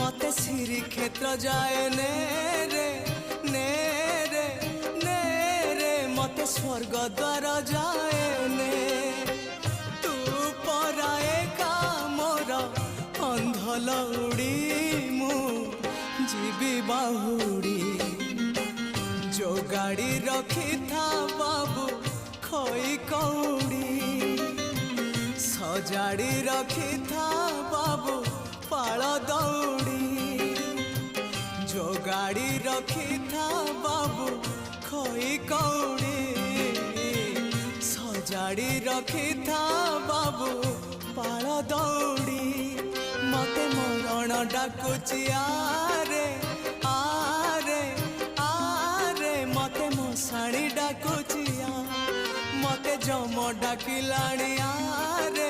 मते श्री क्षेत्र जाए ने रे ने रे ने रे मते स्वर्ग द्वार जाए ने तू पराए का मोर अंधलौड़ी मु जीवी बाहुड़ी जो गाड़ी रखी था बाबू खई कौड़ी सजाड़ी रखी था बाबू पाल दौड़ी जो गाड़ी रखी था बाबू खई कौड़ी सजाड़ी रखी था बाबू पाल दौड़ी मते मरण डाकुची आरे आरे आरे मते मशाणी डाकुची मते जम डाकिलाणी आरे